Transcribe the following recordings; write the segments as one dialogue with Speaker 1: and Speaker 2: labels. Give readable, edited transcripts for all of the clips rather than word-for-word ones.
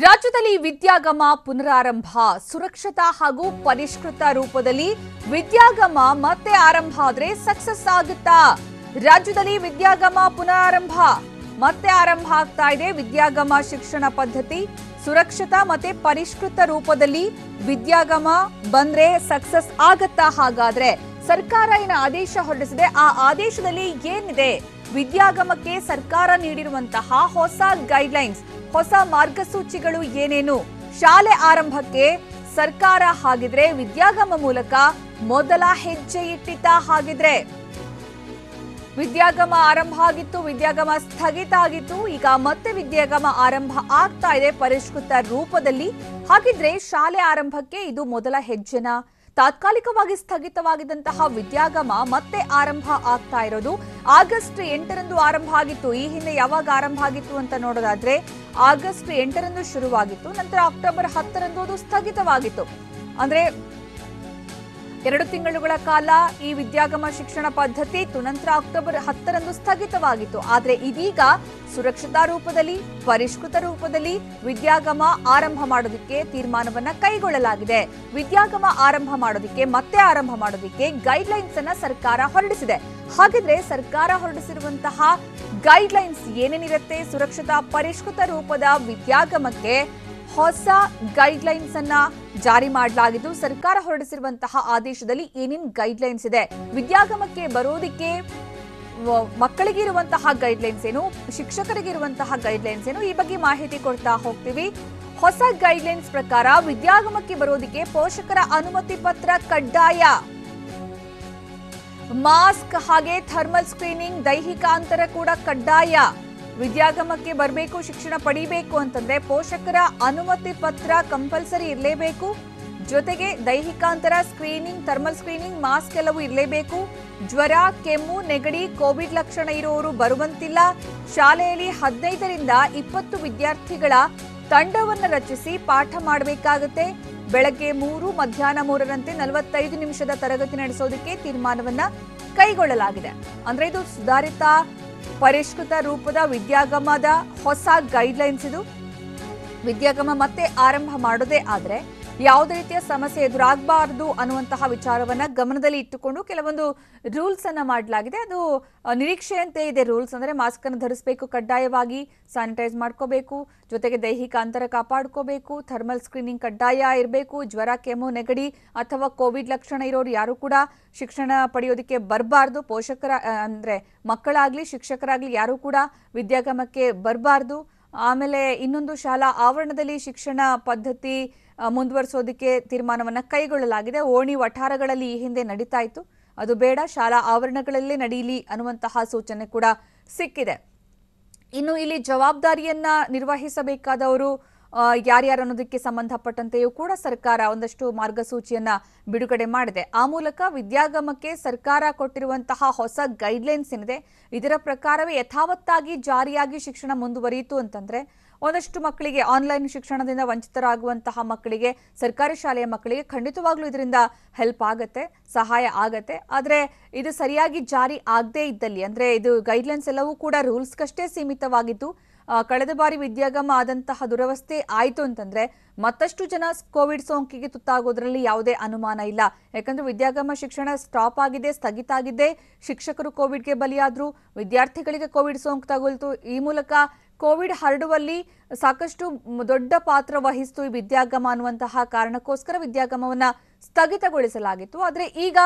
Speaker 1: ರಾಜ್ಯದಲ್ಲಿ ವಿದ್ಯಾಗಮ ಪುನರಾರಂಭ ಸುರಕ್ಷತಾ ಹಾಗೂ ಪರಿಷ್ಕೃತ ರೂಪದಲ್ಲಿ ವಿದ್ಯಾಗಮ ಮತ್ತೆ ಆರಂಭ ಆದ್ರೆ ಸಕ್ಸಸ್ ಆಗುತ್ತಾ? ರಾಜ್ಯದಲ್ಲಿ ವಿದ್ಯಾಗಮ ಪುನರಾರಂಭ ಮತ್ತೆ ಆರಂಭ ಆಗ್ತಾ ಇದೆ. ವಿದ್ಯಾಗಮ ಶಿಕ್ಷಣ ಪದ್ಧತಿ ಸುರಕ್ಷತಾ ಮತ್ತೆ ಪರಿಷ್ಕೃತ ರೂಪದಲ್ಲಿ ವಿದ್ಯಾಗಮ ಬಂದ್ರೆ ಸಕ್ಸಸ್ ಆಗತ್ತಾ? ಹಾಗಾದ್ರೆ ಸರ್ಕಾರ ಏನು ಆದೇಶ ಹೊರಡಿಸಿದೆ, ಆ ಆದೇಶದಲ್ಲಿ ಏನಿದೆ? ವಿದ್ಯಾಗಮಕ್ಕೆ ಸರ್ಕಾರ ನೀಡಿರುವಂತಹ ಹೊಸ ಗೈಡ್ಲೈನ್ಸ್, ಹೊಸ ಮಾರ್ಗಸೂಚಿಗಳು ಏನೇನು? ಶಾಲೆ ಆರಂಭಕ್ಕೆ ಸರ್ಕಾರ ಹಾಗಿದ್ರೆ ವಿದ್ಯಾಗಮ ಮೂಲಕ ಮೊದಲ ಹೆಜ್ಜೆ ಇಟ್ಟಿತಾ? ಹಾಗಿದ್ರೆ ವಿದ್ಯಾಗಮ ಆರಂಭ ಆಗಿತ್ತು, ವಿದ್ಯಾಗಮ ಸ್ಥಗಿತ ಆಗಿತ್ತು, ಈಗ ಮತ್ತೆ ವಿದ್ಯಾಗಮ ಆರಂಭ ಆಗ್ತಾ ಇದೆ ಪರಿಷ್ಕೃತ ರೂಪದಲ್ಲಿ. ಹಾಗಿದ್ರೆ ಶಾಲೆ ಆರಂಭಕ್ಕೆ ಇದು ಮೊದಲ ಹೆಜ್ಜೆನಾ? ತಾತ್ಕಾಲಿಕವಾಗಿ ಸ್ಥಗಿತವಾಗಿದ್ದಂತಹ ವಿದ್ಯಾಗಮ ಮತ್ತೆ ಆರಂಭ ಆಗ್ತಾ ಇರೋದು ಆಗಸ್ಟ್ 8ರಂದು ಆರಂಭ ಆಗಿತ್ತು. ಈ ಹಿಂದೆ ಯಾವಾಗ ಆರಂಭ ಆಗಿತ್ತು ಅಂತ ನೋಡೋದಾದ್ರೆ ಆಗಸ್ಟ್ 8ರಂದು ಶುರುವಾಗಿತ್ತು, ನಂತರ ಅಕ್ಟೋಬರ್ 10ರಂದು ಅದು ಸ್ಥಗಿತವಾಗಿತ್ತು. ಅಂದ್ರೆ 2 ತಿಂಗಳುಗಳ ಕಾಲ ಈ ವಿದ್ಯಾಗಮ ಶಿಕ್ಷಣ ಪದ್ಧತಿ ಇತ್ತು, ನಂತರ ಅಕ್ಟೋಬರ್ 10ರಂದು ಸ್ಥಗಿತವಾಗಿತ್ತು. ಆದ್ರೆ ಇದೀಗ ಸುರಕ್ಷತಾ ರೂಪದಲ್ಲಿ ಪರಿಷ್ಕೃತ ರೂಪದಲ್ಲಿ ವಿದ್ಯಾಗಮ ಆರಂಭ ಮಾಡೋದಕ್ಕೆ ತೀರ್ಮಾನವನ್ನ ಕೈಗೊಳ್ಳಲಾಗಿದೆ. ವಿದ್ಯಾಗಮ ಆರಂಭ ಮಾಡೋದಕ್ಕೆ ಮತ್ತೆ ಆರಂಭ ಮಾಡೋದಕ್ಕೆ ಗೈಡ್ಲೈನ್ಸ್ ಅನ್ನ ಸರ್ಕಾರ ಹೊರಡಿಸಿದೆ. ಹಾಗಿದ್ರೆ ಸರ್ಕಾರ ಹೊರಡಿಸಿರುವಂತಹ ಗೈಡ್ಲೈನ್ಸ್ ಏನೇನಿರುತ್ತೆ? ಸುರಕ್ಷತಾ ಪರಿಷ್ಕೃತ ರೂಪದ ವಿದ್ಯಾಗಮಕ್ಕೆ ಹೊಸ ಗೈಡ್ಲೈನ್ಸ್ ಅನ್ನ ಜಾರಿ ಮಾಡಲಾಗಿದ್ದು, ಸರ್ಕಾರ ಹೊರಡಿಸಿರುವಂತಹ ಆದೇಶದಲ್ಲಿ ಏನೇನು ಗೈಡ್ಲೈನ್ಸ್ ಇದೆ, ವಿದ್ಯಾಗಮಕ್ಕೆ ಬರೋದಿಕ್ಕೆ ಮಕ್ಕಳಿಗೆ ಇರುವಂತಹ ಗೈಡ್ಲೈನ್ಸ್ ಏನು, ಶಿಕ್ಷಕರಿಗೆ ಇರುವಂತಹ ಗೈಡ್ಲೈನ್ಸ್ ಏನು, ಈ ಬಗ್ಗೆ ಮಾಹಿತಿ ಕೊಡ್ತಾ ಹೋಗ್ತೀವಿ. ಹೊಸ ಗೈಡ್ಲೈನ್ಸ್ ಪ್ರಕಾರ ವಿದ್ಯಾಗಮಕ್ಕೆ ಬರೋದಿಕ್ಕೆ ಪೋಷಕರ ಅನುಮತಿ ಪತ್ರ ಕಡ್ಡಾಯ, ಮಾಸ್ಕ್ ಹಾಗೆ ಥರ್ಮಲ್ ಸ್ಕ್ರೀನಿಂಗ್, ದೈಹಿಕ ಅಂತರ ಕೂಡ ಕಡ್ಡಾಯ. ವಿದ್ಯಾಗಮಕ್ಕೆ ಬರಬೇಕು, ಶಿಕ್ಷಣ ಪಡಿಬೇಕು ಅಂತಂದ್ರೆ ಪೋಷಕರ ಅನುಮತಿ ಪತ್ರ ಕಂಪಲ್ಸರಿ ಇರಲೇಬೇಕು. ಜೊತೆಗೆ ದೈಹಿಕ ಅಂತರ, ಸ್ಕ್ರೀನಿಂಗ್, ಥರ್ಮಲ್ ಸ್ಕ್ರೀನಿಂಗ್, ಮಾಸ್ಕ್ ಎಲ್ಲವೂ ಇರಲೇಬೇಕು. ಜ್ವರ, ಕೆಮ್ಮು, ನೆಗಡಿ, ಕೋವಿಡ್ ಲಕ್ಷಣ ಇರುವವರು ಬರುವಂತಿಲ್ಲ. ಶಾಲೆಯಲ್ಲಿ 15ರಿಂದ 20 ವಿದ್ಯಾರ್ಥಿಗಳ ತಂಡವನ್ನು ರಚಿಸಿ ಪಾಠ ಮಾಡಬೇಕಾಗುತ್ತೆ. ಬೆಳಗ್ಗೆ 3, ಮಧ್ಯಾಹ್ನ 3ರಂತೆ 45 ನಿಮಿಷದ ತರಗತಿ ನಡೆಸೋದಕ್ಕೆ ತೀರ್ಮಾನವನ್ನ ಕೈಗೊಳ್ಳಲಾಗಿದೆ. ಅಂದ್ರೆ ಇದು ಸುಧಾರಿತ ಪರಿಷ್ಕೃತ ರೂಪದ ವಿದ್ಯಾಗಮದ ಹೊಸ ಗೈಡ್ಲೈನ್ಸ್. ಇದು ವಿದ್ಯಾಗಮ ಮತ್ತೆ ಆರಂಭ ಮಾಡೋದೇ ಆದ್ರೆ ಯಾವುದೇ ರೀತಿಯ ಸಮಸ್ಯೆ ಎದುರಾಗಬಾರದು ಅನ್ನುವಂತಹ ವಿಚಾರವನ್ನ ಗಮನದಲ್ಲಿ ಇಟ್ಟುಕೊಂಡು ಕೆಲವೊಂದು ರೂಲ್ಸ್ ಅನ್ನ ಮಾಡಲಾಗಿದೆ. ಅದು ನಿರೀಕ್ಷೆಯಂತೆ ಇದೆ. ರೂಲ್ಸ್ ಅಂದ್ರೆ ಮಾಸ್ಕ್ ಅನ್ನು ಧರಿಸಬೇಕು ಕಡ್ಡಾಯವಾಗಿ, ಸ್ಯಾನಿಟೈಸ್ ಮಾಡ್ಕೋಬೇಕು, ಜೊತೆಗೆ ದೈಹಿಕ ಅಂತರ ಕಾಪಾಡ್ಕೋಬೇಕು, ಥರ್ಮಲ್ ಸ್ಕ್ರೀನಿಂಗ್ ಕಡ್ಡಾಯ ಇರಬೇಕು, ಜ್ವರ, ಕೆಮ್ಮು, ನೆಗಡಿ ಅಥವಾ ಕೋವಿಡ್ ಲಕ್ಷಣ ಇರೋರು ಯಾರು ಕೂಡ ಶಿಕ್ಷಣ ಪಡೆಯೋದಕ್ಕೆ ಬರಬಾರ್ದು. ಪೋಷಕರ ಅಂದ್ರೆ ಮಕ್ಕಳಾಗ್ಲಿ ಶಿಕ್ಷಕರಾಗ್ಲಿ ಯಾರು ಕೂಡ ವಿದ್ಯಾಗಮಕ್ಕೆ ಬರಬಾರ್ದು. ಆಮೇಲೆ ಇನ್ನೊಂದು, ಶಾಲಾ ಆವರಣದಲ್ಲಿ ಶಿಕ್ಷಣ ಪದ್ಧತಿ ಮುಂದುವರಿಸೋದಕ್ಕೆ ತೀರ್ಮಾನವನ್ನ ಕೈಗೊಳ್ಳಲಾಗಿದೆ. ಓಣಿ ವಠಾರಗಳಲ್ಲಿ ಈ ಹಿಂದೆ ನಡೀತಾ ಇತ್ತು, ಅದು ಬೇಡ, ಶಾಲಾ ಆವರಣಗಳಲ್ಲೇ ನಡೀಲಿ ಅನ್ನುವಂತಹ ಸೂಚನೆ ಕೂಡ ಸಿಕ್ಕಿದೆ. ಇನ್ನು ಇಲ್ಲಿ ಜವಾಬ್ದಾರಿಯನ್ನ ನಿರ್ವಹಿಸಬೇಕಾದವರು ಯಾರ್ಯಾರು ಅನ್ನೋದಕ್ಕೆ ಸಂಬಂಧಪಟ್ಟಂತೆಯೂ ಕೂಡ ಸರ್ಕಾರ ಒಂದಷ್ಟು ಮಾರ್ಗಸೂಚಿಯನ್ನ ಬಿಡುಗಡೆ ಮಾಡಿದೆ. ಆ ಮೂಲಕ ವಿದ್ಯಾಗಮಕ್ಕೆ ಸರ್ಕಾರ ಕೊಟ್ಟಿರುವಂತಹ ಹೊಸ ಗೈಡ್ಲೈನ್ಸ್ ಏನಿದೆ ಇದರ ಪ್ರಕಾರವೇ ಯಥಾವತ್ತಾಗಿ ಜಾರಿಯಾಗಿ ಶಿಕ್ಷಣ ಮುಂದುವರಿಯಿತು ಅಂತಂದ್ರೆ ಒಂದಷ್ಟು ಮಕ್ಕಳಿಗೆ, ಆನ್ಲೈನ್ ಶಿಕ್ಷಣದಿಂದ ವಂಚಿತರಾಗುವಂತಹ ಮಕ್ಕಳಿಗೆ, ಸರ್ಕಾರಿ ಶಾಲೆಯ ಮಕ್ಕಳಿಗೆ ಖಂಡಿತವಾಗ್ಲೂ ಇದರಿಂದ ಹೆಲ್ಪ್ ಆಗತ್ತೆ, ಸಹಾಯ ಆಗತ್ತೆ. ಆದ್ರೆ ಇದು ಸರಿಯಾಗಿ ಜಾರಿ ಆಗದೇ ಇದ್ದಲ್ಲಿ, ಅಂದ್ರೆ ಇದು ಗೈಡ್ಲೈನ್ಸ್ ಎಲ್ಲವೂ ಕೂಡ ರೂಲ್ಸ್ಗಷ್ಟೇ ಸೀಮಿತವಾಗಿದ್ದು, ಕಳೆದ ಬಾರಿ ವಿದ್ಯಾಗಮ ಆದಂತಹ ದುರವಸ್ಥೆ ಆಯಿತು ಅಂತಂದ್ರೆ ಮತ್ತಷ್ಟು ಜನ ಕೋವಿಡ್ ಸೋಂಕಿಗೆ ತುತ್ತಾಗೋದ್ರಲ್ಲಿ ಯಾವುದೇ ಅನುಮಾನ ಇಲ್ಲ. ಯಾಕಂದ್ರೆ ವಿದ್ಯಾಗಮ ಶಿಕ್ಷಣ ಸ್ಟಾಪ್ ಆಗಿದೆ, ಸ್ಥಗಿತ ಆಗಿದೆ, ಶಿಕ್ಷಕರು ಕೋವಿಡ್ಗೆ ಬಲಿಯಾದ್ರು, ವಿದ್ಯಾರ್ಥಿಗಳಿಗೆ ಕೋವಿಡ್ ಸೋಂಕು ತಗುಲ್ತು. ಈ ಮೂಲಕ ಕೋವಿಡ್ ಹರಡುವಲ್ಲಿ ಸಾಕಷ್ಟು ದೊಡ್ಡ ಪಾತ್ರ ವಹಿಸ್ತು ಈ ವಿದ್ಯಾಗಮ ಅನ್ನುವಂತಹ ಕಾರಣಕ್ಕೋಸ್ಕರ ವಿದ್ಯಾಗಮವನ್ನ ಸ್ಥಗಿತಗೊಳಿಸಲಾಗಿತ್ತು. ಆದ್ರೆ ಈಗ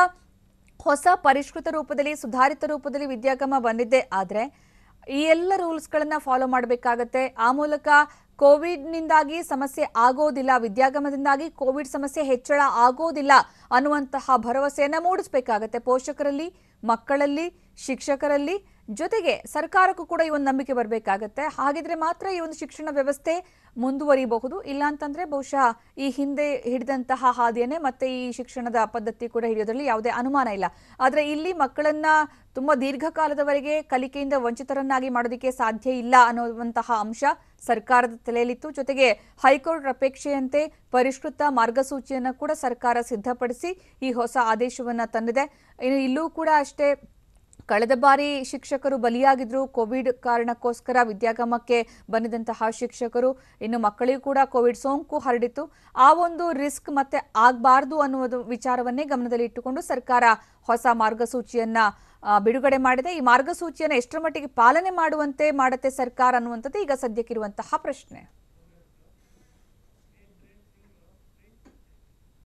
Speaker 1: ಹೊಸ ಪರಿಷ್ಕೃತ ರೂಪದಲ್ಲಿ, ಸುಧಾರಿತ ರೂಪದಲ್ಲಿ ವಿದ್ಯಾಗಮ ಬಂದಿದ್ದೆ ಆದ್ರೆ ಈ ಎಲ್ಲ ರೂಲ್ಸ್ಗಳನ್ನ ಫಾಲೋ ಮಾಡಬೇಕಾಗತ್ತೆ. ಆ ಮೂಲಕ ಕೋವಿಡ್ನಿಂದಾಗಿ ಸಮಸ್ಯೆ ಆಗೋದಿಲ್ಲ, ವಿದ್ಯಾಗಮದಿಂದಾಗಿ ಕೋವಿಡ್ ಸಮಸ್ಯೆ ಹೆಚ್ಚಳ ಆಗೋದಿಲ್ಲ ಅನ್ನುವಂತಹ ಭರವಸೆಯನ್ನ ಮೂಡಿಸಬೇಕಾಗತ್ತೆ ಪೋಷಕರಲ್ಲಿ, ಮಕ್ಕಳಲ್ಲಿ, ಶಿಕ್ಷಕರಲ್ಲಿ. ಜೊತೆಗೆ ಸರ್ಕಾರಕ್ಕೂ ಕೂಡ ಈ ಒಂದು ನಂಬಿಕೆ ಬರಬೇಕಾಗತ್ತೆ. ಹಾಗಿದ್ರೆ ಮಾತ್ರ ಈ ಒಂದು ಶಿಕ್ಷಣ ವ್ಯವಸ್ಥೆ ಮುಂದುವರಿಬಹುದು. ಇಲ್ಲ ಅಂತಂದ್ರೆ ಬಹುಶಃ ಈ ಹಿಂದೆ ಹಿಡಿದಂತಹ ಹಾದಿಯನ್ನೇ ಮತ್ತೆ ಈ ಶಿಕ್ಷಣದ ಪದ್ಧತಿ ಕೂಡ ಹಿಡಿಯೋದ್ರಲ್ಲಿ ಯಾವುದೇ ಅನುಮಾನ ಇಲ್ಲ. ಆದ್ರೆ ಇಲ್ಲಿ ಮಕ್ಕಳನ್ನ ತುಂಬಾ ದೀರ್ಘಕಾಲದವರೆಗೆ ಕಲಿಕೆಯಿಂದ ವಂಚಿತರನ್ನಾಗಿ ಮಾಡೋದಕ್ಕೆ ಸಾಧ್ಯ ಇಲ್ಲ ಅನ್ನುವಂತಹ ಅಂಶ ಸರ್ಕಾರದ ತಲೆಯಲ್ಲಿತ್ತು. ಜೊತೆಗೆ ಹೈಕೋರ್ಟ್ ಅಪೇಕ್ಷೆಯಂತೆ ಪರಿಷ್ಕೃತ ಮಾರ್ಗಸೂಚಿಯನ್ನು ಕೂಡ ಸರ್ಕಾರ ಸಿದ್ಧಪಡಿಸಿ ಈ ಹೊಸ ಆದೇಶವನ್ನ ತಂದಿದೆ. ಇನ್ನು ಇಲ್ಲೂ ಕೂಡ ಅಷ್ಟೇ ಕಳೆದ ಬಾರಿ ಶಿಕ್ಷಕರು ಬಲಿಯಾಗಿದ್ರು ಕೋವಿಡ್ ಕಾರಣಕ್ಕೋಸ್ಕರ ವಿದ್ಯಾಗಮಕ್ಕೆ ಬಂದಿದ್ದಂತಹ ಶಿಕ್ಷಕರು. ಇನ್ನು ಮಕ್ಕಳಿಗೂ ಕೂಡ ಕೋವಿಡ್ ಸೋಂಕು ಹರಡಿತ್ತು. ಆ ಒಂದು ರಿಸ್ಕ್ ಮತ್ತೆ ಆಗಬಾರ್ದು ಅನ್ನುವುದು ವಿಚಾರವನ್ನೇ ಗಮನದಲ್ಲಿ ಇಟ್ಟುಕೊಂಡು ಸರ್ಕಾರ ಹೊಸ ಮಾರ್ಗಸೂಚಿಯನ್ನ ಬಿಡುಗಡೆ ಮಾಡಿದೆ. ಈ ಮಾರ್ಗಸೂಚಿಯನ್ನು ಎಷ್ಟರ ಮಟ್ಟಿಗೆ ಪಾಲನೆ ಮಾಡುವಂತೆ ಮಾಡುತ್ತೆ ಸರ್ಕಾರ ಅನ್ನುವಂಥದ್ದು ಈಗ ಸದ್ಯಕ್ಕಿರುವಂತಹ ಪ್ರಶ್ನೆ.